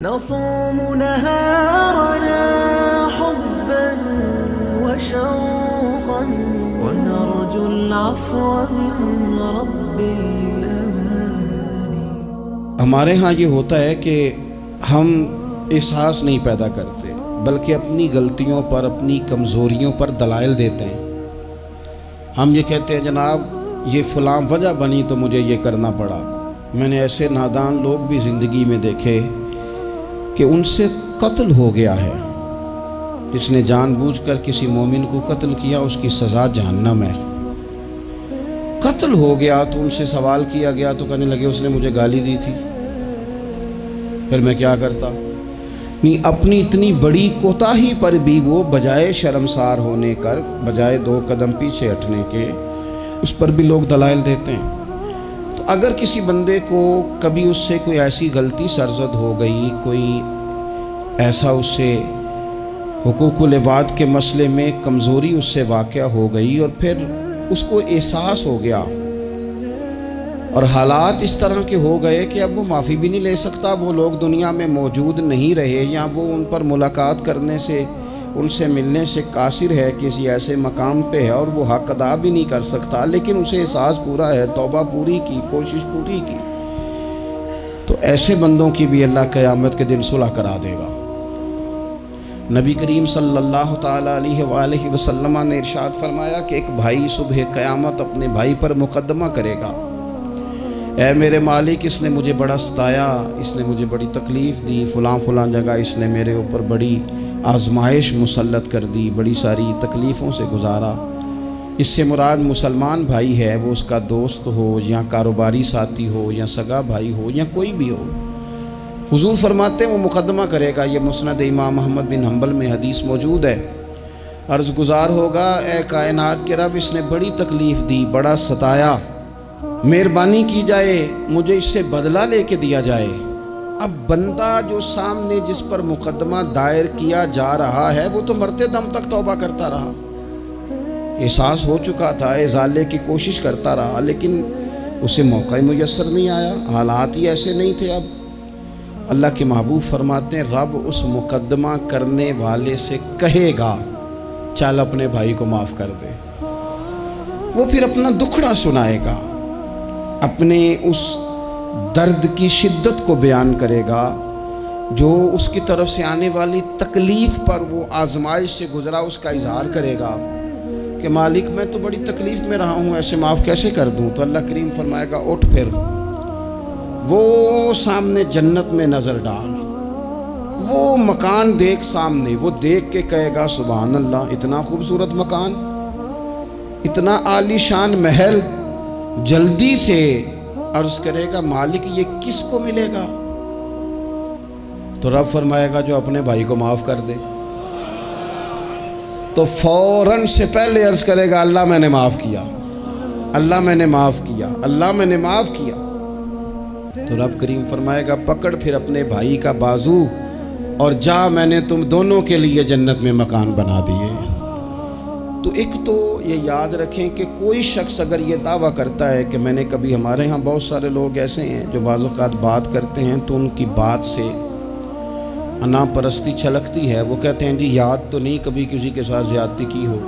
نصوم نهارنا حبا وشوقا ونرجو العفو من رب الأماني. ہمارے ہاں یہ ہوتا ہے کہ ہم احساس نہیں پیدا کرتے بلکہ اپنی غلطیوں پر اپنی کمزوریوں پر دلائل دیتے ہیں. ہم یہ کہتے ہیں جناب یہ فلاں وجہ بنی تو مجھے یہ کرنا پڑا. میں نے ایسے نادان لوگ بھی زندگی میں دیکھے کہ ان سے قتل ہو گیا ہے. جس نے جان بوجھ کر کسی مومن کو قتل کیا اس کی سزا جہنم ہے. قتل ہو گیا تو ان سے سوال کیا گیا تو کہنے لگے اس نے مجھے گالی دی تھی. پھر میں کیا کرتا؟ اپنی اتنی بڑی کوتاہی پر بھی وہ بجائے شرمسار ہونے کر بجائے 2 قدم پیچھے ہٹنے کے اس پر بھی لوگ دلائل دیتے ہیں. تو اگر کسی بندے کو کبھی اس سے کوئی ایسی غلطی سرزد ہو گئی، کوئی ایسا اس سے حقوق العباد کے مسئلے میں کمزوری اس سے واقع ہو گئی اور پھر اس کو احساس ہو گیا اور حالات اس طرح کے ہو گئے کہ اب وہ معافی بھی نہیں لے سکتا، وہ لوگ دنیا میں موجود نہیں رہے یا وہ ان پر ملاقات کرنے سے ان سے ملنے سے قاصر ہے، کسی ایسے مقام پہ ہے اور وہ حق ادا بھی نہیں کر سکتا، لیکن اسے احساس پورا ہے، توبہ پوری کی، کوشش پوری کی، تو ایسے بندوں کی بھی اللہ قیامت کے دن صلح کرا دے گا. نبی کریم صلی اللہ تعالیٰ علیہ وآلہ وسلم نے ارشاد فرمایا کہ ایک بھائی صبح قیامت اپنے بھائی پر مقدمہ کرے گا، اے میرے مالک اس نے مجھے بڑا ستایا، اس نے مجھے بڑی تکلیف دی، فلاں فلاں جگہ اس نے میرے اوپر بڑی آزمائش مسلط کر دی، بڑی ساری تکلیفوں سے گزارا. اس سے مراد مسلمان بھائی ہے، وہ اس کا دوست ہو یا کاروباری ساتھی ہو یا سگا بھائی ہو یا کوئی بھی ہو. حضور فرماتے ہیں وہ مقدمہ کرے گا. یہ مسند امام احمد بن حنبل میں حدیث موجود ہے. عرض گزار ہوگا اے کائنات کے رب اس نے بڑی تکلیف دی، بڑا ستایا، مہربانی کی جائے مجھے اس سے بدلہ لے کے دیا جائے. اب بندہ جو سامنے جس پر مقدمہ دائر کیا جا رہا ہے وہ تو مرتے دم تک توبہ کرتا رہا، احساس ہو چکا تھا، ازالے کی کوشش کرتا رہا، لیکن اسے موقع میسر نہیں آیا، حالات ہی ایسے نہیں تھے. اب اللہ کے محبوب فرماتے ہیں رب اس مقدمہ کرنے والے سے کہے گا چل اپنے بھائی کو معاف کر دے. وہ پھر اپنا دکھڑا سنائے گا، اپنے اس درد کی شدت کو بیان کرے گا جو اس کی طرف سے آنے والی تکلیف پر وہ آزمائش سے گزرا، اس کا اظہار کرے گا کہ مالک میں تو بڑی تکلیف میں رہا ہوں، ایسے معاف کیسے کر دوں؟ تو اللہ کریم فرمائے گا اٹھ پھر وہ سامنے جنت میں نظر ڈال، وہ مکان دیکھ سامنے، وہ دیکھ کے کہے گا سبحان اللہ اتنا خوبصورت مکان، اتنا عالی شان محل. جلدی سے عرض کرے گا مالک یہ کس کو ملے گا؟ تو رب فرمائے گا جو اپنے بھائی کو معاف کر دے. تو فوراً سے پہلے عرض کرے گا اللہ میں نے معاف کیا، اللہ میں نے معاف کیا، اللہ میں نے معاف کیا. تو رب کریم فرمائے گا پکڑ پھر اپنے بھائی کا بازو اور جا، میں نے تم دونوں کے لیے جنت میں مکان بنا دیے. تو ایک تو یہ یاد رکھیں کہ کوئی شخص اگر یہ دعویٰ کرتا ہے کہ میں نے کبھی، ہمارے ہاں بہت سارے لوگ ایسے ہیں جو بعض اوقات بات کرتے ہیں تو ان کی بات سے انا پرستی چھلکتی ہے. وہ کہتے ہیں جی یاد تو نہیں کبھی کسی کے ساتھ زیادتی کی ہو.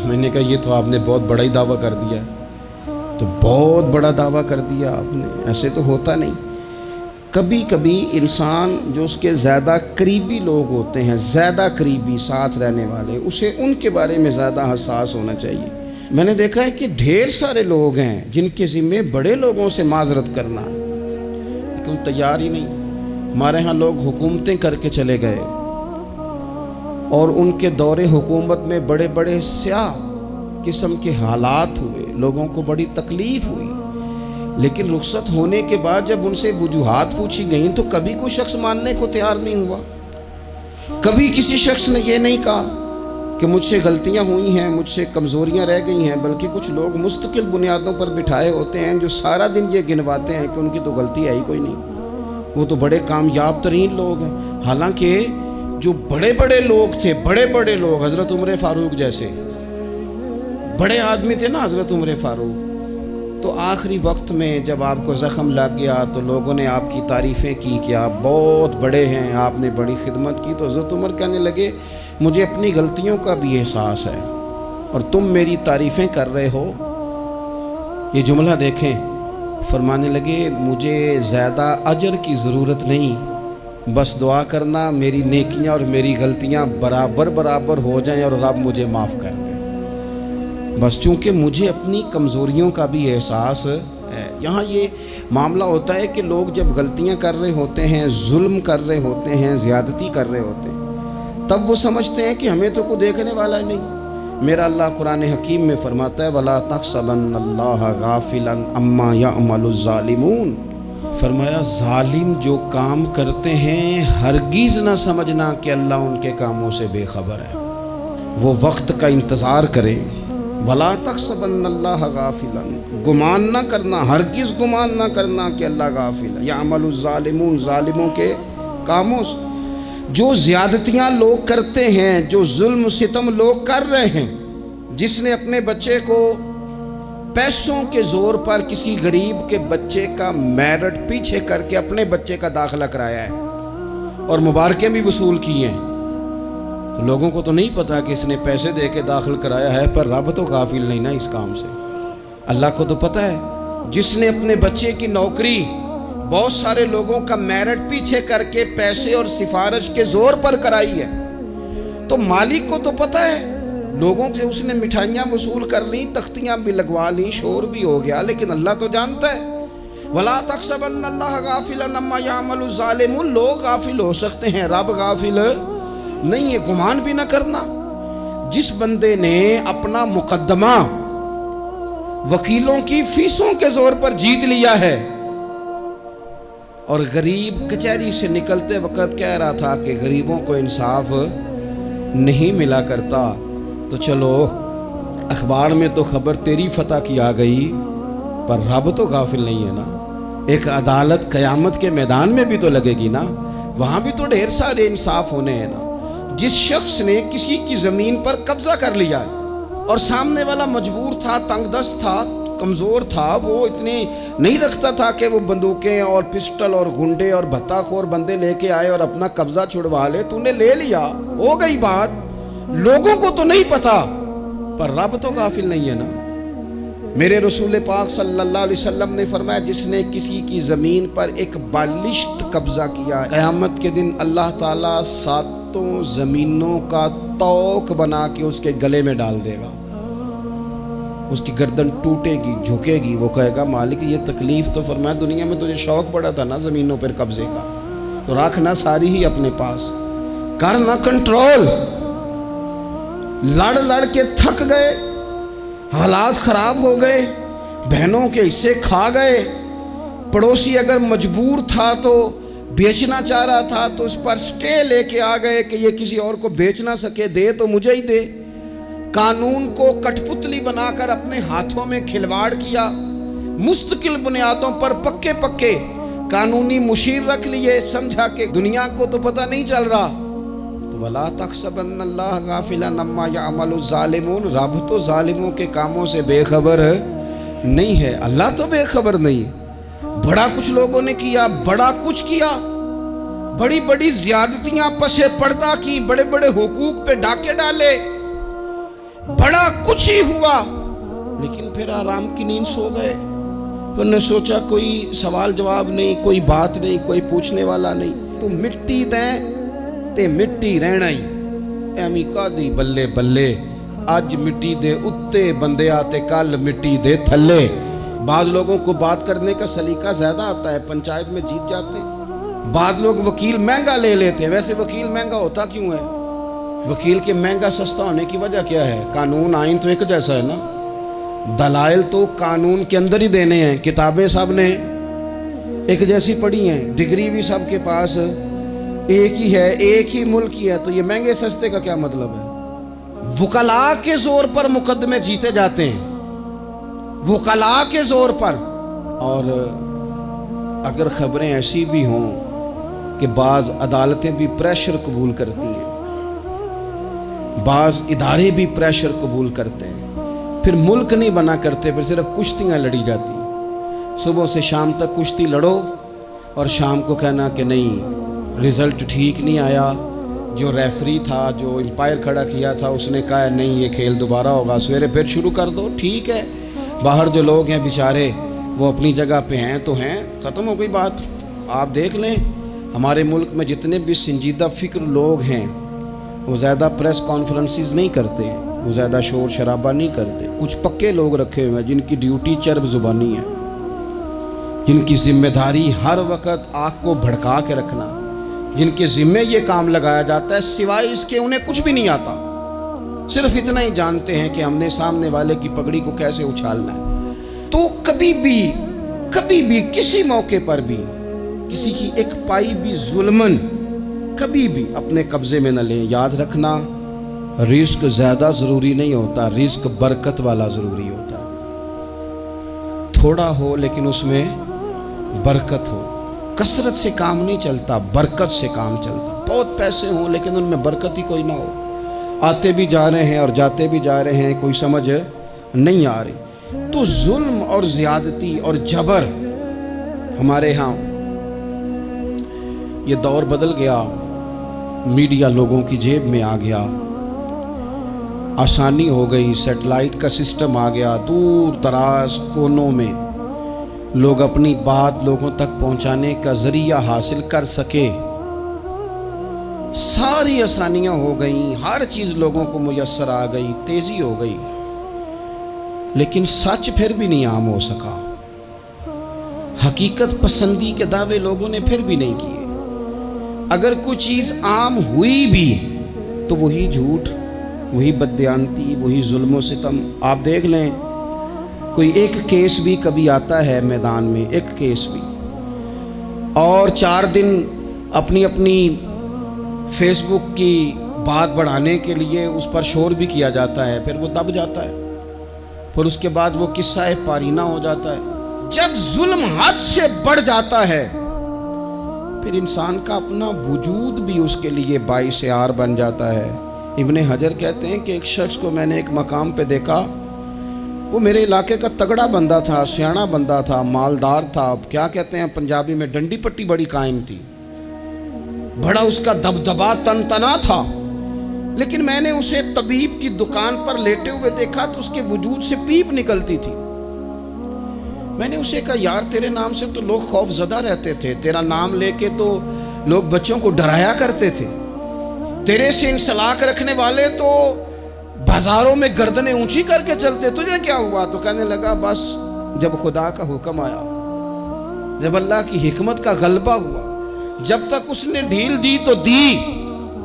میں نے کہا یہ تو آپ نے بہت بڑا ہی دعویٰ کر دیا ہے. تو بہت بڑا دعویٰ کر دیا آپ نے، ایسے تو ہوتا نہیں. کبھی کبھی انسان جو اس کے زیادہ قریبی لوگ ہوتے ہیں، زیادہ قریبی ساتھ رہنے والے، اسے ان کے بارے میں زیادہ حساس ہونا چاہیے. میں نے دیکھا ہے کہ ڈھیر سارے لوگ ہیں جن کے ذمے بڑے لوگوں سے معذرت کرنا ہے لیکن تیار ہی نہیں. ہمارے ہاں لوگ حکومتیں کر کے چلے گئے اور ان کے دور حکومت میں بڑے بڑے سیاہ قسم کے حالات ہوئے، لوگوں کو بڑی تکلیف ہوئی، لیکن رخصت ہونے کے بعد جب ان سے وجوہات پوچھی گئیں تو کبھی کوئی شخص ماننے کو تیار نہیں ہوا. کبھی کسی شخص نے یہ نہیں کہا کہ مجھ سے غلطیاں ہوئی ہیں، مجھ سے کمزوریاں رہ گئی ہیں، بلکہ کچھ لوگ مستقل بنیادوں پر بٹھائے ہوتے ہیں جو سارا دن یہ گنواتے ہیں کہ ان کی تو غلطی ہے ہی کوئی نہیں، وہ تو بڑے کامیاب ترین لوگ ہیں. حالانکہ جو بڑے بڑے لوگ تھے، بڑے بڑے لوگ، حضرت عمر فاروق جیسے بڑے آدمی تھے نا، حضرت عمر فاروق، تو آخری وقت میں جب آپ کو زخم لگ گیا تو لوگوں نے آپ کی تعریفیں کی کہ آپ بہت بڑے ہیں، آپ نے بڑی خدمت کی، تو حضرت عمر کہنے لگے مجھے اپنی غلطیوں کا بھی احساس ہے اور تم میری تعریفیں کر رہے ہو۔ یہ جملہ دیکھیں، فرمانے لگے مجھے زیادہ اجر کی ضرورت نہیں، بس دعا کرنا میری نیکیاں اور میری غلطیاں برابر ہو جائیں اور رب مجھے معاف کر دے، بس چونکہ مجھے اپنی کمزوریوں کا بھی احساس ہے۔ یہاں یہ معاملہ ہوتا ہے کہ لوگ جب غلطیاں کر رہے ہوتے ہیں، ظلم کر رہے ہوتے ہیں، زیادتی کر رہے ہوتے ہیں، تب وہ سمجھتے ہیں کہ ہمیں تو کوئی دیکھنے والا نہیں۔ میرا اللہ قرآن حکیم میں فرماتا ہے وَلَا تَحْسَبَنَّ اللَّهَ غَافِلًا عَمَّا يَعْمَلُ الظَّالِمُونَ، فرمایا ظالم جو کام کرتے ہیں ہرگز نہ سمجھنا کہ اللہ ان کے کاموں سے بے خبر ہے، وہ وقت کا انتظار کریں۔ وَلَا تَحْسَبَنَّ اللَّهَ غَافِلًا، گمان نہ کرنا، ہرگز گمان نہ کرنا کہ اللہ غافل ہے۔ يَعْمَلُ الظَّالِمُونَ، ظالموں کے کاموں سے، جو زیادتیاں لوگ کرتے ہیں، جو ظلم ستم لوگ کر رہے ہیں، جس نے اپنے بچے کو پیسوں کے زور پر کسی غریب کے بچے کا میرٹ پیچھے کر کے اپنے بچے کا داخلہ کرایا ہے اور مبارکیں بھی وصول کی ہیں، تو لوگوں کو تو نہیں پتا کہ اس نے پیسے دے کے داخل کرایا ہے، پر رب تو غافل نہیں نا اس کام سے، اللہ کو تو پتا ہے۔ جس نے اپنے بچے کی نوکری بہت سارے لوگوں کا میرٹ پیچھے کر کے پیسے اور سفارش کے زور پر کرائی ہے، تو مالک کو تو پتا ہے، لوگوں سے اس نے مٹھائیاں وصول کر لیں، تختیاں بھی لگوا لیں، شور بھی ہو گیا، لیکن اللہ تو جانتا ہے۔ وَلَا تَحْسَبَنَّ اللَّهَ غَافِلًا عَمَّا يَعْمَلُ الظَّالِمُونَ، لوگ غافل ہو سکتے ہیں، رب غافل نہیں ہے، گمان بھی نہ کرنا۔ جس بندے نے اپنا مقدمہ وکیلوں کی فیسوں کے زور پر جیت لیا ہے اور غریب کچہری سے نکلتے وقت کہہ رہا تھا کہ غریبوں کو انصاف نہیں ملا کرتا، تو چلو اخبار میں تو خبر تیری فتح کی آ گئی، پر رب تو غافل نہیں ہے نا۔ ایک عدالت قیامت کے میدان میں بھی تو لگے گی نا، وہاں بھی تو ڈھیر سارے انصاف ہونے ہیں نا۔ جس شخص نے کسی کی زمین پر قبضہ کر لیا اور سامنے والا مجبور تھا، تنگ دست تھا، کمزور تھا، وہ اتنی نہیں رکھتا تھا کہ وہ بندوقیں اور پسٹل اور گنڈے اور بھتہ خور بندے لے کے آئے اور اپنا قبضہ چھڑوا لے، تو نے لے لیا، ہو گئی بات، لوگوں کو تو نہیں پتا، پر رب تو غافل نہیں ہے نا۔ میرے رسول پاک صلی اللہ علیہ وسلم نے فرمایا جس نے کسی کی زمین پر ایک بالشت قبضہ کیا، قیامت کے دن اللہ تعالیٰ ساتوں زمینوں کا توق بنا کے اس کے گلے میں ڈال دے گا، اس کی گردن ٹوٹے گی، جھکے گی، وہ کہے گا مالک یہ تکلیف تو فرمایا دنیا میں تجھے شوق پڑا تھا نا زمینوں پر قبضے کا، تو رکھنا ساری ہی اپنے پاس، کرنا کنٹرول۔ لڑ لڑ کے تھک گئے، حالات خراب ہو گئے، بہنوں کے حصے کھا گئے، پڑوسی اگر مجبور تھا تو بیچنا چاہ رہا تھا تو اس پر سٹے لے کے آ گئے کہ یہ کسی اور کو بیچ نہ سکے، دے تو مجھے ہی دے۔ قانون کو کٹ پتلی بنا کر اپنے ہاتھوں میں کھلواڑ کیا، مستقل بنیادوں پر پکے پکے قانونی مشیر رکھ لیے، سمجھا کہ دنیا کو تو پتہ نہیں چل رہا۔ تو وَلَا تَحْسَبَنَّ اللَّهَ غَافِلًا عَمَّا يَعْمَلُ الظَّالِمُونَ، رب تو ظالموں کے کاموں سے بے خبر نہیں ہے، اللہ تو بے خبر نہیں۔ بڑا کچھ لوگوں نے کیا، بڑا کچھ کیا، بڑی بڑی زیادتیاں پس پردہ کی، بڑے بڑے حقوق پہ ڈاکے ڈالے، بڑا کچھ ہی ہوا، لیکن پھر آرام کی نیند سو گئے۔ پھر نے سوچا کوئی سوال جواب نہیں، کوئی بات نہیں، کوئی پوچھنے والا نہیں، تو مٹی دیں تے مٹی رہنا ہی، ایمی کا دی بلے بلے، آج مٹی دے اتے بندے آتے کل مٹی دے تھلے۔ بعض لوگوں کو بات کرنے کا سلیقہ زیادہ آتا ہے، پنچایت میں جیت جاتے ہیں، بعض لوگ وکیل مہنگا لے لیتے ہیں۔ ویسے وکیل مہنگا ہوتا کیوں ہے؟ وکیل کے مہنگا سستا ہونے کی وجہ کیا ہے؟ قانون آئین تو ایک جیسا ہے نا، دلائل تو قانون کے اندر ہی دینے ہیں، کتابیں سب نے ایک جیسی پڑھی ہیں، ڈگری بھی سب کے پاس ایک ہی ہے، ایک ہی ملک ہی ہے، تو یہ مہنگے سستے کا کیا مطلب ہے؟ وکلاء کے زور پر مقدمے جیتے جاتے ہیں، وکلاء کے زور پر۔ اور اگر خبریں ایسی بھی ہوں کہ بعض عدالتیں بھی پریشر قبول کرتی ہیں، بعض ادارے بھی پریشر قبول کرتے ہیں، پھر ملک نہیں بنا کرتے، پھر صرف کشتیاں لڑی جاتی ہیں۔ صبح سے شام تک کشتی لڑو اور شام کو کہنا کہ نہیں رزلٹ ٹھیک نہیں آیا، جو ریفری تھا جو امپائر کھڑا کیا تھا اس نے کہا نہیں یہ کھیل دوبارہ ہوگا، سویرے پھر شروع کر دو، ٹھیک ہے۔ باہر جو لوگ ہیں بیچارے وہ اپنی جگہ پہ ہیں تو ہیں، ختم ہو گئی بات۔ آپ دیکھ لیں ہمارے ملک میں جتنے بھی سنجیدہ فکر لوگ ہیں وہ زیادہ پریس کانفرنسز نہیں کرتے، وہ زیادہ شور شرابہ نہیں کرتے۔ کچھ پکے لوگ رکھے ہوئے ہیں جن کی ڈیوٹی چرب زبانی ہے، جن کی ذمہ داری ہر وقت آنکھ کو بھڑکا کے رکھنا، جن کے ذمے یہ کام لگایا جاتا ہے سوائے اس کے انہیں کچھ بھی نہیں آتا، صرف اتنا ہی جانتے ہیں کہ ہم نے سامنے والے کی پگڑی کو کیسے اچھالنا ہے۔ تو کبھی بھی کسی موقع پر بھی کسی کی ایک پائی بھی ظلمن کبھی بھی اپنے قبضے میں نہ لیں۔ یاد رکھنا رزق زیادہ ضروری نہیں ہوتا، رزق برکت والا ضروری ہوتا ہے۔ تھوڑا ہو لیکن اس میں برکت ہو، کثرت سے کام نہیں چلتا، برکت سے کام چلتا۔ بہت پیسے ہوں لیکن ان میں برکت ہی کوئی نہ ہو، آتے بھی جا رہے ہیں اور جاتے بھی جا رہے ہیں، کوئی سمجھ نہیں آ رہی۔ تو ظلم اور زیادتی اور جبر ہمارے ہاں یہ دور بدل گیا، میڈیا لوگوں کی جیب میں آ گیا، آسانی ہو گئی، سیٹلائٹ کا سسٹم آ گیا، دور دراز کونوں میں لوگ اپنی بات لوگوں تک پہنچانے کا ذریعہ حاصل کر سکے، ساری آسانیاں ہو گئیں، ہر چیز لوگوں کو میسر آ گئی، تیزی ہو گئی، لیکن سچ پھر بھی نہیں عام ہو سکا۔ حقیقت پسندی کے دعوے لوگوں نے پھر بھی نہیں کیے۔ اگر کوئی چیز عام ہوئی بھی تو وہی جھوٹ، وہی بددیانتی، وہی ظلم و ستم۔ آپ دیکھ لیں کوئی ایک کیس بھی کبھی آتا ہے میدان میں، ایک کیس بھی، اور 4 دن اپنی فیس بک کی بات بڑھانے کے لیے اس پر شور بھی کیا جاتا ہے، پھر وہ دب جاتا ہے، پھر اس کے بعد وہ قصہ پارینہ ہو جاتا ہے۔ جب ظلم حد سے بڑھ جاتا ہے پھر انسان کا اپنا وجود بھی اس کے لیے باعث عار بن جاتا ہے۔ ابن حجر کہتے ہیں کہ ایک شخص کو میں نے ایک مقام پہ دیکھا، وہ میرے علاقے کا تگڑا بندہ تھا، سیاںا بندہ تھا، مالدار تھا، کیا کہتے ہیں پنجابی میں ڈنڈی پٹی بڑی قائم تھی، بڑا اس کا دبدبا تنتنا تھا، لیکن میں نے اسے طبیب کی دکان پر لیٹے ہوئے دیکھا تو اس کے وجود سے پیپ نکلتی تھی۔ میں نے اسے کہا یار تیرے نام سے تو لوگ خوف زدہ رہتے تھے، تیرا نام لے کے تو لوگ بچوں کو ڈرایا کرتے تھے، تیرے سے انسلاک رکھنے والے تو بازاروں میں گردنیں اونچی کر کے چلتے، تجھے کیا ہوا؟ تو کہنے لگا بس جب خدا کا حکم آیا، جب اللہ کی حکمت کا غلبہ ہوا، جب تک اس نے ڈھیل دی تو دی،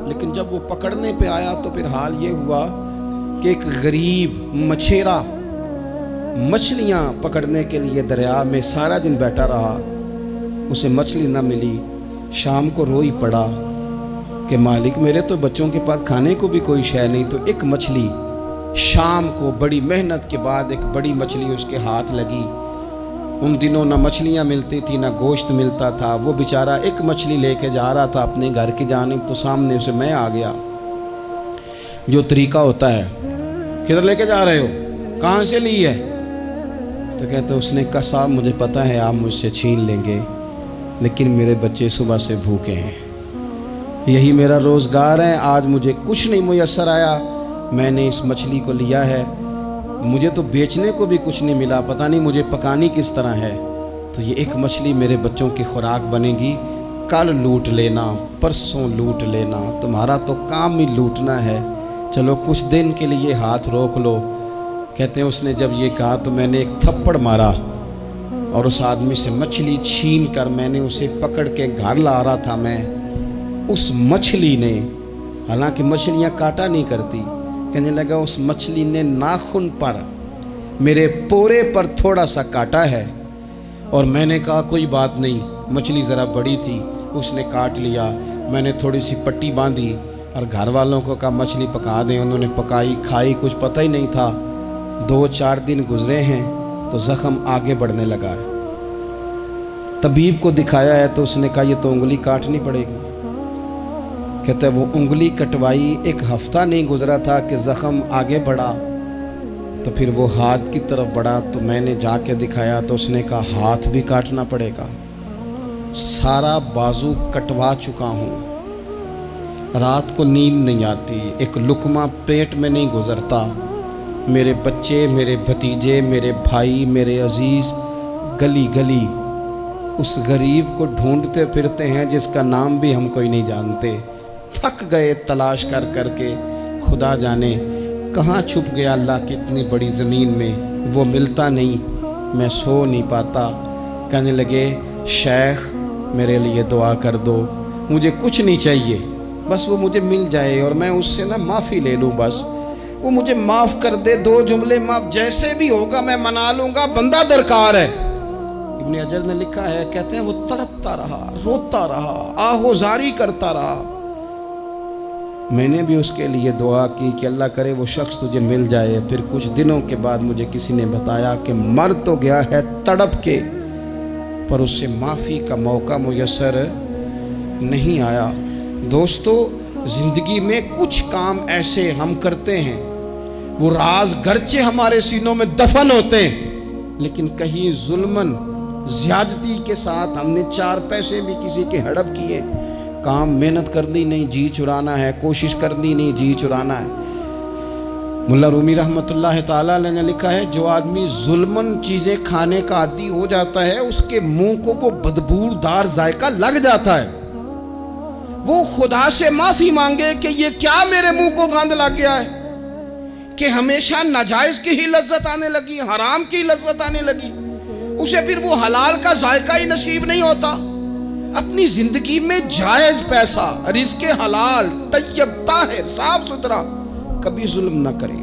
لیکن جب وہ پکڑنے پہ آیا تو پھر حال یہ ہوا کہ ایک غریب مچھیرا مچھلیاں پکڑنے کے لیے دریا میں سارا دن بیٹھا رہا، اسے مچھلی نہ ملی، شام کو روئی پڑا کہ مالک میرے تو بچوں کے پاس کھانے کو بھی کوئی شے نہیں۔ تو ایک مچھلی شام کو بڑی محنت کے بعد ایک بڑی مچھلی اس کے ہاتھ لگی۔ ان دنوں نہ مچھلیاں ملتی تھی نہ گوشت ملتا تھا، وہ بیچارہ ایک مچھلی لے کے جا رہا تھا اپنے گھر کی جانب، تو سامنے اسے میں آ گیا۔ جو طریقہ ہوتا ہے کدھر لے کے جا رہے ہو، کہاں سے لی ہے؟ تو کہتے اس نے کہا صاحب مجھے پتہ ہے آپ مجھ سے چھین لیں گے، لیکن میرے بچے صبح سے بھوکے ہیں، یہی میرا روزگار ہے، آج مجھے کچھ نہیں میسر آیا، میں نے اس مچھلی کو لیا ہے، مجھے تو بیچنے کو بھی کچھ نہیں ملا، پتہ نہیں مجھے پکانی کس طرح ہے، تو یہ ایک مچھلی میرے بچوں کی خوراک بنے گی، کل لوٹ لینا، پرسوں لوٹ لینا، تمہارا تو کام ہی لوٹنا ہے، چلو کچھ دن کے لیے ہاتھ روک لو۔ کہتے ہیں اس نے جب یہ کہا تو میں نے ایک تھپڑ مارا اور اس آدمی سے مچھلی چھین کر میں نے اسے پکڑ کے گھر لا رہا تھا، میں اس مچھلی نے، حالانکہ مچھلیاں کاٹا نہیں کرتی، کہنے لگا اس مچھلی نے ناخن پر میرے پورے پر تھوڑا سا کاٹا ہے، اور میں نے کہا کوئی بات نہیں، مچھلی ذرا بڑی تھی، اس نے کاٹ لیا، میں نے تھوڑی سی پٹی باندھی اور گھر والوں کو کہا مچھلی پکا دیں، انہوں نے پکائی کھائی، کچھ پتہ ہی نہیں تھا۔ 2-4 دن گزرے ہیں تو زخم آگے بڑھنے لگا ہے، طبیب کو دکھایا ہے تو اس نے کہا یہ تو انگلی کاٹنی پڑے گی۔ کہتا ہے وہ انگلی کٹوائی، 1 ہفتہ نہیں گزرا تھا کہ زخم آگے بڑھا، تو پھر وہ ہاتھ کی طرف بڑھا تو میں نے جا کے دکھایا تو اس نے کہا ہاتھ بھی کاٹنا پڑے گا، سارا بازو کٹوا چکا ہوں، رات کو نیند نہیں آتی، ایک لقمہ پیٹ میں نہیں گزرتا، میرے بچے، میرے بھتیجے، میرے بھائی، میرے عزیز گلی گلی اس غریب کو ڈھونڈتے پھرتے ہیں جس کا نام بھی ہم کوئی نہیں جانتے، تھک گئے تلاش کر کر کے، خدا جانے کہاں چھپ گیا اللہ کی اتنی بڑی زمین میں، وہ ملتا نہیں، میں سو نہیں پاتا۔ کہنے لگے شیخ میرے لیے دعا کر دو، مجھے کچھ نہیں چاہیے، بس وہ مجھے مل جائے اور میں اس سے نا معافی لے لوں، بس وہ مجھے معاف کر دے، 2 جملے معاف، جیسے بھی ہوگا میں منا لوں گا، بندہ درکار ہے۔ ابن حجر نے لکھا ہے، کہتے ہیں وہ تڑپتا رہا، روتا رہا، آہوزاری کرتا رہا۔ میں نے بھی اس کے لیے دعا کی کہ اللہ کرے وہ شخص تجھے مل جائے۔ پھر کچھ دنوں کے بعد مجھے کسی نے بتایا کہ مر تو گیا ہے تڑپ کے، پر اس سے معافی کا موقع میسر نہیں آیا۔ دوستو، زندگی میں کچھ کام ایسے ہم کرتے ہیں، وہ راز گرچہ ہمارے سینوں میں دفن ہوتے ہیں، لیکن کہیں ظلمن زیادتی کے ساتھ ہم نے 4 پیسے بھی کسی کے ہڑپ کیے، کام محنت کرنی نہیں، جی چرانا ہے، کوشش کرنی نہیں، جی چرانا ہے۔ ملا رومی رحمۃ اللہ تعالیٰ علیہ نے لکھا ہے، جو آدمی ظلمن چیزیں کھانے کا عادی ہو جاتا ہے، اس کے منہ کو وہ بدبودار ذائقہ لگ جاتا ہے، وہ خدا سے معافی مانگے کہ یہ کیا میرے منہ کو گند لگ گیا ہے کہ ہمیشہ ناجائز کی ہی لذت آنے لگی، حرام کی لذت آنے لگی، اسے پھر وہ حلال کا ذائقہ ہی نصیب نہیں ہوتا۔ اپنی زندگی میں جائز پیسہ، رزق حلال، طیب، طاہر، صاف ستھرا، کبھی ظلم نہ کرے،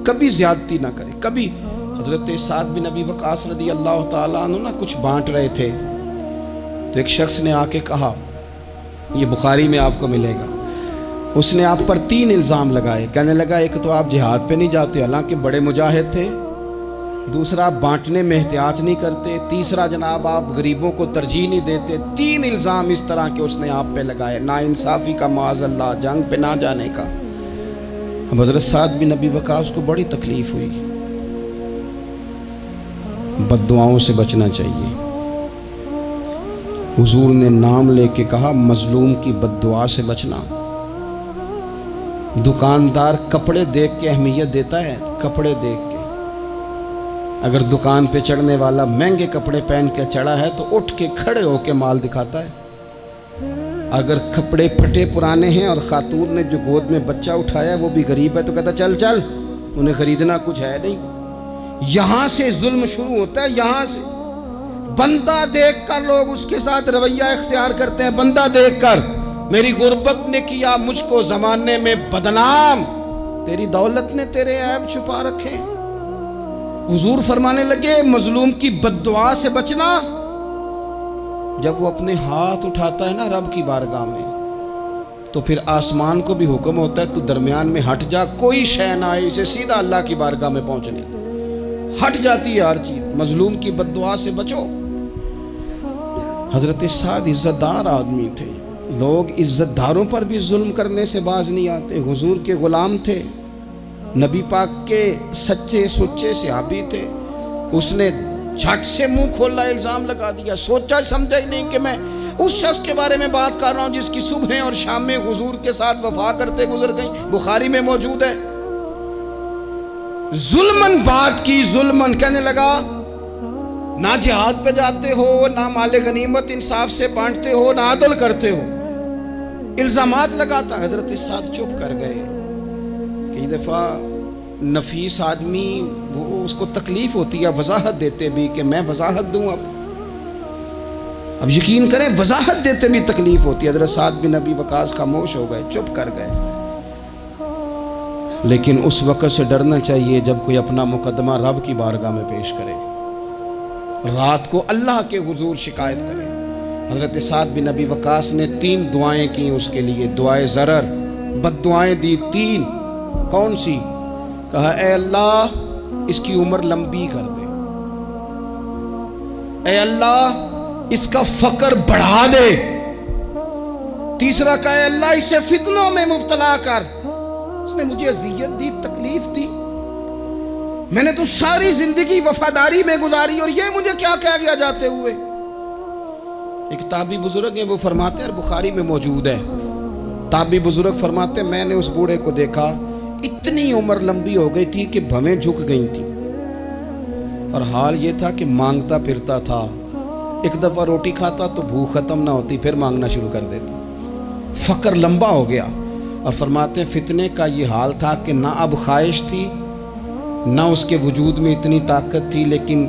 کبھی زیادتی نہ کرے۔ کبھی حضرت سعد بن ابی وقاص رضی اللہ تعالیٰ عنہ نا کچھ بانٹ رہے تھے، تو ایک شخص نے آ کے کہا، یہ بخاری میں آپ کو ملے گا، اس نے آپ پر 3 الزام لگائے۔ کہنے لگا ایک تو آپ جہاد پہ نہیں جاتے حالانکہ بڑے مجاہد تھے، دوسرا آپ بانٹنے میں احتیاط نہیں کرتے، تیسرا جناب آپ غریبوں کو ترجیح نہیں دیتے۔ 3 الزام اس طرح کے اس نے آپ پہ لگائے، ناانصافی کا، معاذ اللہ، جنگ پہ نہ جانے کا۔ اب حضرت سعد بن ابی وقاص کو بڑی تکلیف ہوئی۔ بد دعاؤں سے بچنا چاہیے۔ حضور نے نام لے کے کہا مظلوم کی بد دعا سے بچنا۔ دکاندار کپڑے دیکھ کے اہمیت دیتا ہے، کپڑے دیکھ کے، اگر دکان پہ چڑھنے والا مہنگے کپڑے پہن کے چڑھا ہے تو اٹھ کے کھڑے ہو کے مال دکھاتا ہے، اگر کپڑے پھٹے پرانے ہیں اور خاتون نے جو گود میں بچہ اٹھایا وہ بھی غریب ہے تو کہتا چل چل، انہیں خریدنا کچھ ہے نہیں۔ یہاں سے ظلم شروع ہوتا ہے، یہاں سے بندہ دیکھ کر لوگ اس کے ساتھ رویہ اختیار کرتے ہیں، بندہ دیکھ کر، میری غربت نے کیا مجھ کو زمانے میں بدنام، تیری دولت نے تیرے عیب چھپا رکھے۔ حضور فرمانے لگے مظلوم کی بد دعا سے بچنا، جب وہ اپنے ہاتھ اٹھاتا ہے نا رب کی بارگاہ میں، تو پھر آسمان کو بھی حکم ہوتا ہے تو درمیان میں ہٹ جا، کوئی شے نہ آئے اسے سیدھا اللہ کی بارگاہ میں پہنچنے، ہٹ جاتی ہے ہر چیز۔ مظلوم کی بد دعا سے بچو۔ حضرت سعد عزت دار آدمی تھے، لوگ عزت داروں پر بھی ظلم کرنے سے باز نہیں آتے۔ حضور کے غلام تھے، نبی پاک کے سچے سچے صحابی تھے، اس نے جھٹ سے منہ کھولا الزام لگا دیا، سوچا سمجھا ہی نہیں کہ میں اس شخص کے بارے میں بات کر رہا ہوں جس کی صبح اور شام میں حضور کے ساتھ وفا کرتے گزر گئیں، بخاری میں موجود ہے۔ ظلمن بات کی، ظلمن، کہنے لگا نہ جہاد پہ جاتے ہو، نہ مال غنیمت انصاف سے بانٹتے ہو، نہ عدل کرتے ہو، الزامات لگاتا۔ حضرت سعد چپ کر گئے۔ کئی دفعہ نفیس آدمی وہ اس کو تکلیف ہوتی ہے وضاحت دیتے بھی کہ میں وضاحت دوں، اب یقین کریں وضاحت دیتے بھی تکلیف ہوتی ہے۔ حضرت سعد بن ابی وقاص خاموش ہو گئے، چپ کر گئے۔ لیکن اس وقت سے ڈرنا چاہیے جب کوئی اپنا مقدمہ رب کی بارگاہ میں پیش کرے، رات کو اللہ کے حضور شکایت کرے۔ حضرت سعد بن ابی وقاص نے 3 دعائیں کی اس کے لیے، دعائے ضرر، بد دعائیں دی 3۔ کون سی؟ کہا اے اللہ اس کی عمر لمبی کر دے، اے اللہ اس کا فقر بڑھا دے۔ تیسرا کہا اے اللہ اسے فتنوں میں مبتلا کر، اس نے مجھے اذیت دی، تکلیف دی۔ میں نے تو ساری زندگی وفاداری میں گزاری اور یہ مجھے کیا کہہ گیا جاتے ہوئے. ایک تابعی بزرگ ہیں، وہ فرماتے ہیں، اور بخاری میں موجود ہے، تابعی بزرگ فرماتے ہیں میں نے اس بوڑھے کو دیکھا، اتنی عمر لمبی ہو گئی تھی کہ بھویں جھک گئی تھیں، اور حال یہ تھا کہ مانگتا پھرتا تھا. ایک دفعہ روٹی کھاتا تو بھوک ختم نہ ہوتی، پھر مانگنا شروع کر دیتا. فقر لمبا ہو گیا. اور فرماتے ہیں فتنے کا یہ حال تھا کہ نہ اب خواہش تھی نہ اس کے وجود میں اتنی طاقت تھی، لیکن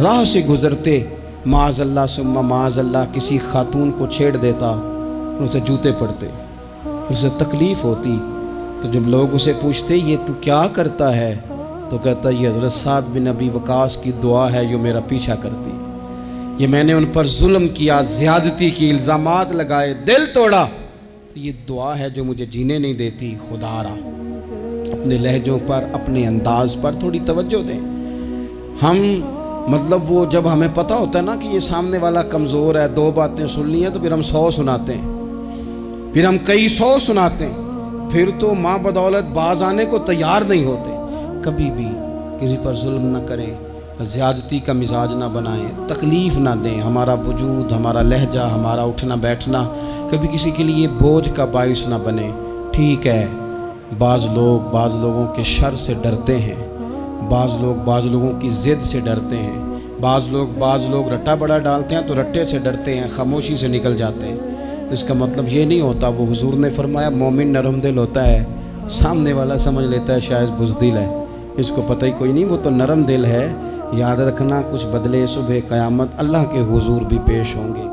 راہ سے گزرتے معاذ اللہ ثم معاذ اللہ کسی خاتون کو چھیڑ دیتا، اسے جوتے پڑتے، اسے تکلیف ہوتی. تو جب لوگ اسے پوچھتے یہ تو کیا کرتا ہے، تو کہتا یہ حضرت سعد بن ابی وقاص کی دعا ہے جو میرا پیچھا کرتی، یہ میں نے ان پر ظلم کیا، زیادتی کی، الزامات لگائے، دل توڑا، یہ دعا ہے جو مجھے جینے نہیں دیتی. خدا را اپنے لہجوں پر، اپنے انداز پر تھوڑی توجہ دیں. ہم مطلب وہ جب ہمیں پتہ ہوتا ہے نا کہ یہ سامنے والا کمزور ہے، دو باتیں سن لی ہیں تو پھر ہم 100 سناتے ہیں، پھر ہم کئی 100 سناتے ہیں، پھر تو ماں بدولت باز آنے کو تیار نہیں ہوتے. کبھی بھی کسی پر ظلم نہ کریں، زیادتی کا مزاج نہ بنائیں، تکلیف نہ دیں. ہمارا وجود، ہمارا لہجہ، ہمارا اٹھنا بیٹھنا کبھی کسی کے لیے بوجھ کا باعث نہ بنے. ٹھیک ہے، بعض لوگوں کے شر سے ڈرتے ہیں، بعض لوگوں کی ضد سے ڈرتے ہیں، بعض لوگ رٹا بڑا ڈالتے ہیں تو رٹے سے ڈرتے ہیں، خاموشی سے نکل جاتے ہیں. اس کا مطلب یہ نہیں ہوتا. وہ حضور نے فرمایا مومن نرم دل ہوتا ہے، سامنے والا سمجھ لیتا ہے شاید بزدل ہے، اس کو پتہ ہی کوئی نہیں، وہ تو نرم دل ہے. یاد رکھنا کچھ بدلے صبح قیامت اللہ کے حضور بھی پیش ہوں گے.